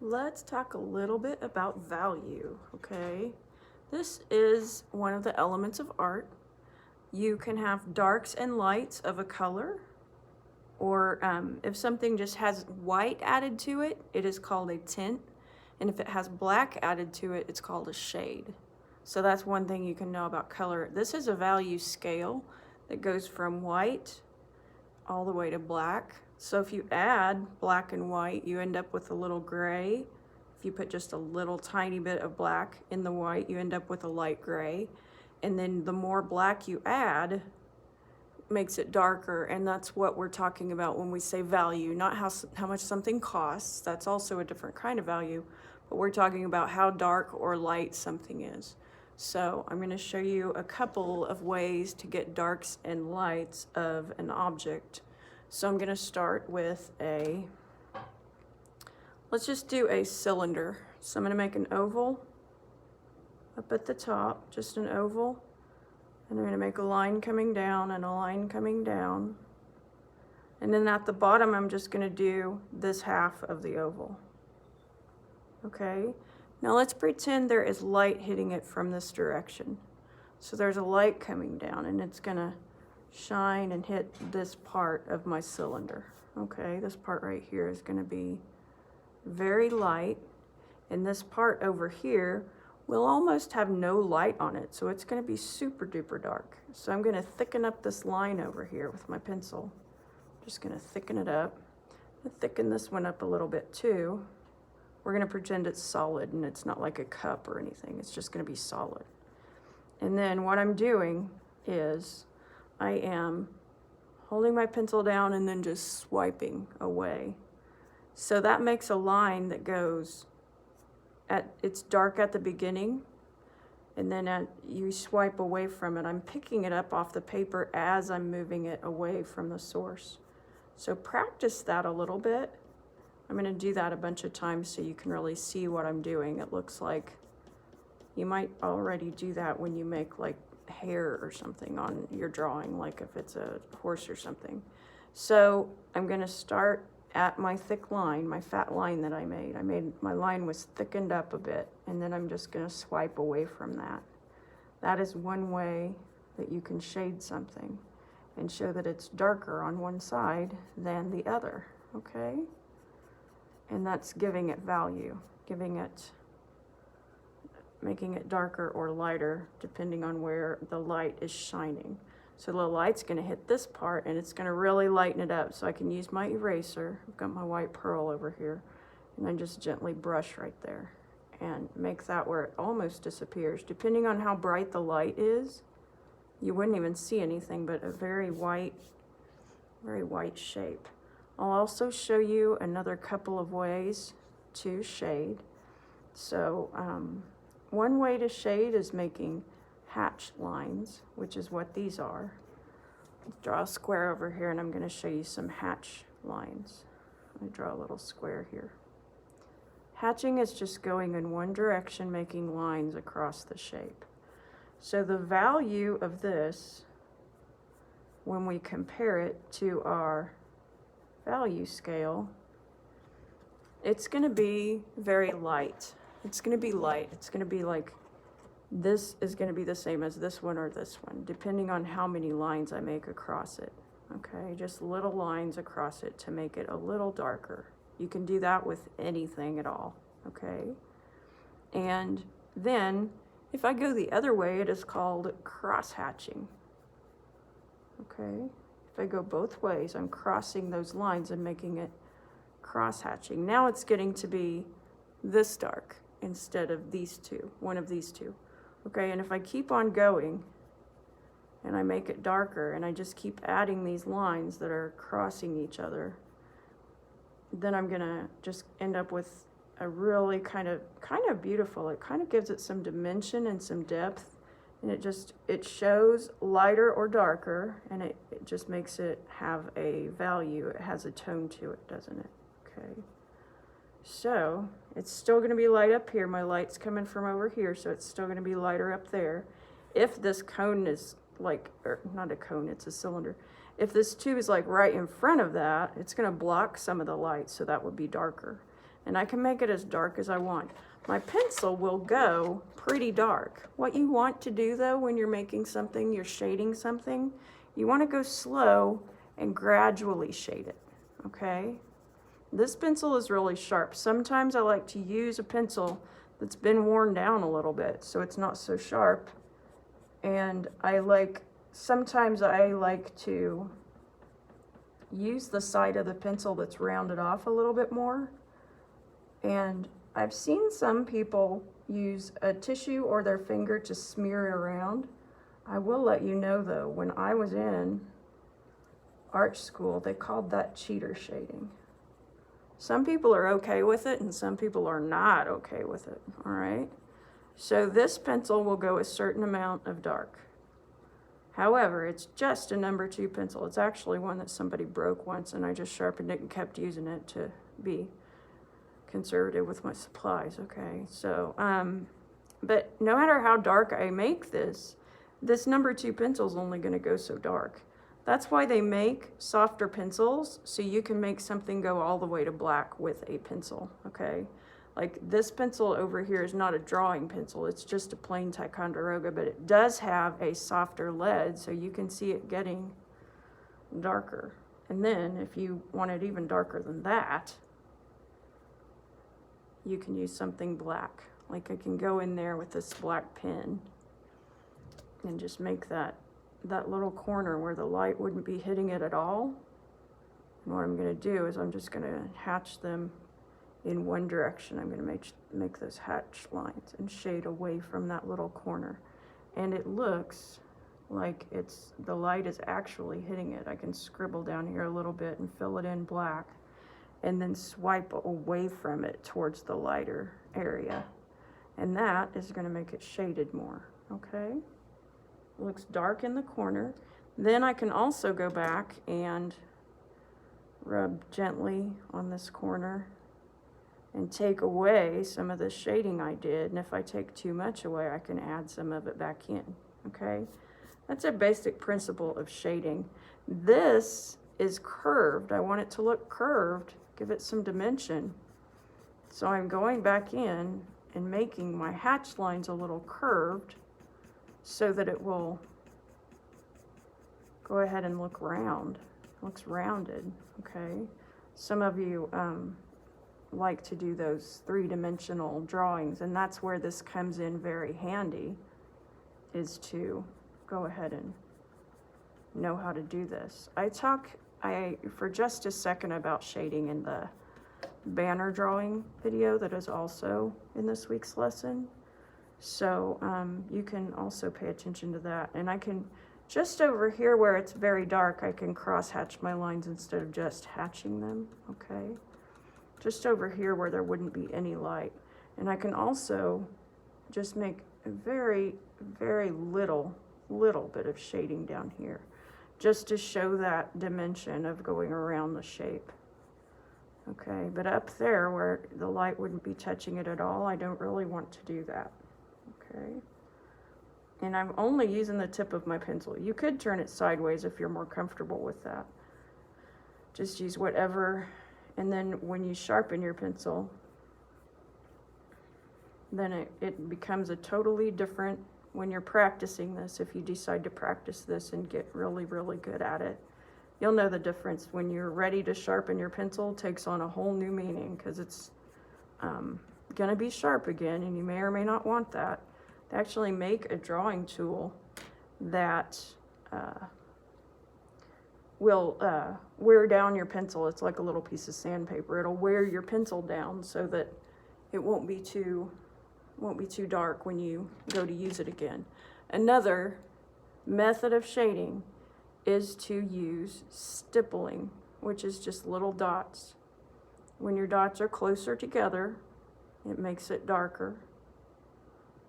Let's talk a little bit about value, okay? This is one of the elements of art. You can have darks and lights of a color, or if something just has white added to it, it is called a tint. And if it has black added to it, it's called a shade. So that's one thing you can know about color. This is a value scale that goes from white all the way to black. So if you add black and white, you end up with a little gray. If you put just a little tiny bit of black in the white, you end up with a light gray. And then the more black you add, makes it darker. And that's what we're talking about when we say value, not how much something costs. That's also a different kind of value, but we're talking about how dark or light something is. So I'm going to show you a couple of ways to get darks and lights of an object. So I'm going to start with let's just do a cylinder. So I'm going to make an oval up at the top, just an oval. And I'm going to make a line coming down and a line coming down. And then at the bottom, I'm just going to do this half of the oval. Okay, now let's pretend there is light hitting it from this direction. So there's a light coming down and it's going to shine and hit this part of my cylinder. Okay, this part right here is going to be very light. And this part over here will almost have no light on it, so it's going to be super duper dark. So I'm going to thicken up this line over here with my pencil. Just going to thicken it up. And thicken this one up a little bit too. We're going to pretend it's solid and it's not like a cup or anything. It's just going to be solid. And then what I'm doing is I am holding my pencil down and then just swiping away. So that makes a line that goes it's dark at the beginning, and then you swipe away from it. I'm picking it up off the paper as I'm moving it away from the source. So practice that a little bit. I'm going to do that a bunch of times so you can really see what I'm doing. It looks like you might already do that when you make like hair or something on your drawing, like if it's a horse or something. So I'm going to start at my thick line, my fat line that I made. My line was thickened up a bit, and then I'm just going to swipe away from that. That is one way that you can shade something and show that it's darker on one side than the other, okay? And that's giving it value, making it darker or lighter depending on where the light is shining. So the light's going to hit this part and it's going to really lighten it up. So I can use my eraser. I've got my white pearl over here, and then just gently brush right there and make that where it almost disappears. Depending on how bright the light is, you wouldn't even see anything but a very white shape. I'll also show you another couple of ways to shade. So one way to shade is making hatch lines, which is what these are. Draw a square over here, and I'm going to show you some hatch lines. I draw a little square here. Hatching is just going in one direction, making lines across the shape. So the value of this, when we compare it to our value scale, it's going to be very light. It's going to be light. It's going to be like this is going to be the same as this one or this one, depending on how many lines I make across it. Okay, just little lines across it to make it a little darker. You can do that with anything at all, okay? And then if I go the other way, it is called cross-hatching. Okay, if I go both ways, I'm crossing those lines and making it cross-hatching. Now it's getting to be this dark instead of these two, one of these two. Okay, and if I keep on going and I make it darker and I just keep adding these lines that are crossing each other, then I'm gonna just end up with a really kind of beautiful, it kind of gives it some dimension and some depth, and it shows lighter or darker, and it just makes it have a value. It has a tone to it, doesn't it? Okay. So it's still going to be light up here. My light's coming from over here, so it's still going to be lighter up there. If this cone is like, or not a cone, it's a cylinder. If this tube is like right in front of that, it's going to block some of the light, so that would be darker. and I can make it as dark as I want. My pencil will go pretty dark. What you want to do though, when you're making something, you're shading something, you want to go slow and gradually shade it, okay? This pencil is really sharp. Sometimes I like to use a pencil that's been worn down a little bit so it's not so sharp. And sometimes I like to use the side of the pencil that's rounded off a little bit more. And I've seen some people use a tissue or their finger to smear it around. I will let you know though, when I was in art school, they called that cheater shading. Some people are okay with it and some people are not okay with it, all right? So this pencil will go a certain amount of dark. However, it's just a number 2 pencil. It's actually one that somebody broke once and I just sharpened it and kept using it to be conservative with my supplies, okay? So, but no matter how dark I make this number 2 pencil is only gonna go so dark. That's why they make softer pencils, so you can make something go all the way to black with a pencil, okay? Like this pencil over here is not a drawing pencil, it's just a plain Ticonderoga, but it does have a softer lead, so you can see it getting darker. And then if you want it even darker than that, you can use something black. Like I can go in there with this black pen and just make that little corner where the light wouldn't be hitting it at all. And what I'm gonna do is I'm just gonna hatch them in one direction. I'm gonna make those hatch lines and shade away from that little corner. And it looks like the light is actually hitting it. I can scribble down here a little bit and fill it in black and then swipe away from it towards the lighter area. And that is gonna make it shaded more, okay? It looks dark in the corner. Then I can also go back and rub gently on this corner and take away some of the shading I did. And if I take too much away, I can add some of it back in, okay? That's a basic principle of shading. This is curved. I want it to look curved, give it some dimension. So I'm going back in and making my hatch lines a little curved so that it will go ahead and look round. It looks rounded, okay? Some of you like to do those 3-dimensional drawings, and that's where this comes in very handy, is to go ahead and know how to do this. I talk for just a second about shading in the banner drawing video that is also in this week's lesson. So you can also pay attention to that. And I can, just over here where it's very dark, I can cross hatch my lines instead of just hatching them, okay? Just over here where there wouldn't be any light. And I can also just make a very, very little bit of shading down here, just to show that dimension of going around the shape. Okay, but up there where the light wouldn't be touching it at all, I don't really want to do that. Okay, and I'm only using the tip of my pencil. You could turn it sideways if you're more comfortable with that. Just use whatever, and then when you sharpen your pencil, then it becomes a totally different, when you're practicing this, if you decide to practice this and get really, really good at it, you'll know the difference. When you're ready to sharpen your pencil, it takes on a whole new meaning, because it's gonna be sharp again, and you may or may not want that. They actually make a drawing tool that will wear down your pencil. It's like a little piece of sandpaper. It'll wear your pencil down so that it won't be too dark when you go to use it again. Another method of shading is to use stippling, which is just little dots. When your dots are closer together, it makes it darker,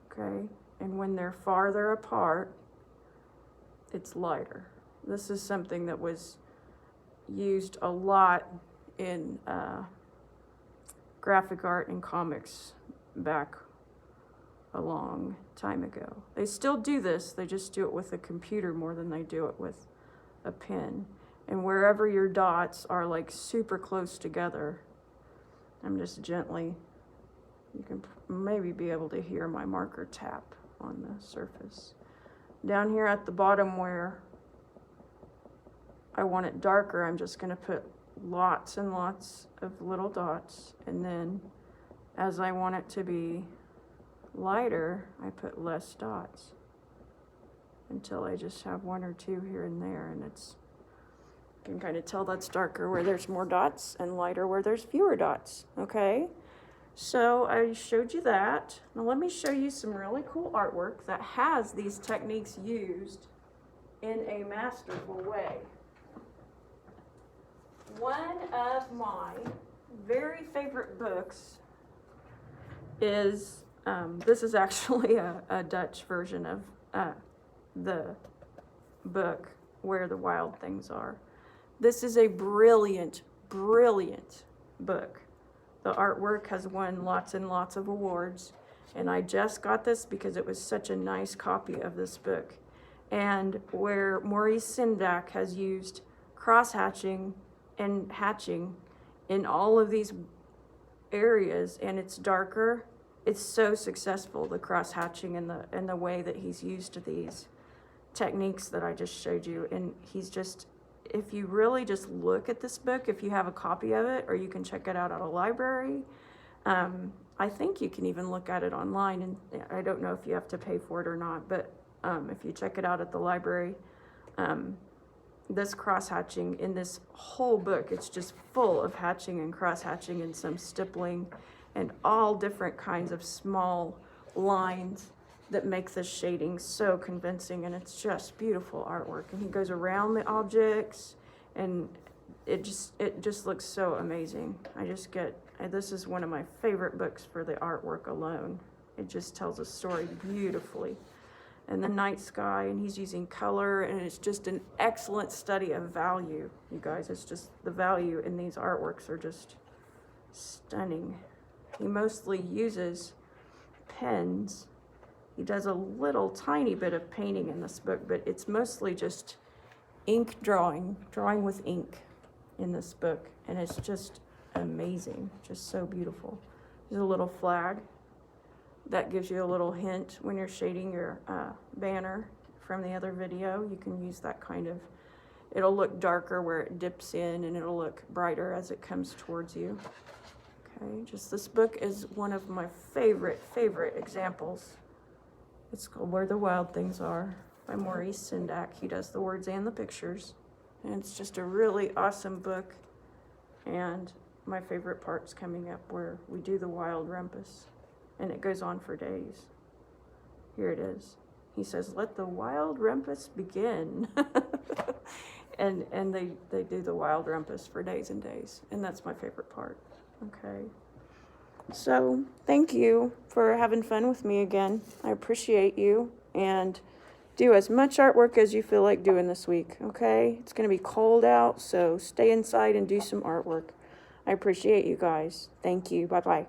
okay? And when they're farther apart, it's lighter. This is something that was used a lot in graphic art and comics back a long time ago. They still do this, they just do it with a computer more than they do it with a pen. And wherever your dots are like super close together, I'm just gently, you can maybe be able to hear my marker tap on the surface. Down here at the bottom where I want it darker, I'm just going to put lots and lots of little dots, and then as I want it to be lighter, I put less dots until I just have one or two here and there, and it's, you can kind of tell that's darker where there's more dots and lighter where there's fewer dots. Okay, so I showed you that. Now let me show you some really cool artwork that has these techniques used in a masterful way. One of my very favorite books is, this is actually a Dutch version of the book Where the Wild Things Are. This is a brilliant, brilliant book. The artwork has won lots and lots of awards, and I just got this because it was such a nice copy of this book. And where Maurice Sendak has used cross-hatching and hatching in all of these areas, and it's darker, it's so successful, the cross-hatching and the way that he's used these techniques that I just showed you. And he's just, if you really just look at this book, if you have a copy of it, or you can check it out at a library, I think you can even look at it online, and I don't know if you have to pay for it or not, but if you check it out at the library, this cross-hatching in this whole book, it's just full of hatching and cross-hatching and some stippling and all different kinds of small lines that make this shading so convincing, and it's just beautiful artwork. And he goes around the objects, and it just looks so amazing. This is one of my favorite books for the artwork alone. It just tells a story beautifully. And the night sky, and he's using color, and it's just an excellent study of value, you guys. It's just, the value in these artworks are just stunning. He mostly uses pens. He does a little tiny bit of painting in this book, but it's mostly just ink drawing with ink in this book, and it's just amazing, just so beautiful. There's a little flag that gives you a little hint when you're shading your banner from the other video. You can use that kind of, it'll look darker where it dips in, and it'll look brighter as it comes towards you. Okay, just this book is one of my favorite examples. It's called Where the Wild Things Are by Maurice Sendak. He does the words and the pictures, and it's just a really awesome book. And my favorite part's coming up where we do the wild rumpus, and it goes on for days. Here it is. He says, "Let the wild rumpus begin." and they do the wild rumpus for days and days, and that's my favorite part. Okay. So thank you for having fun with me again. I appreciate you, and do as much artwork as you feel like doing this week. Okay. It's going to be cold out, so stay inside and do some artwork. I appreciate you guys. Thank you. Bye-bye.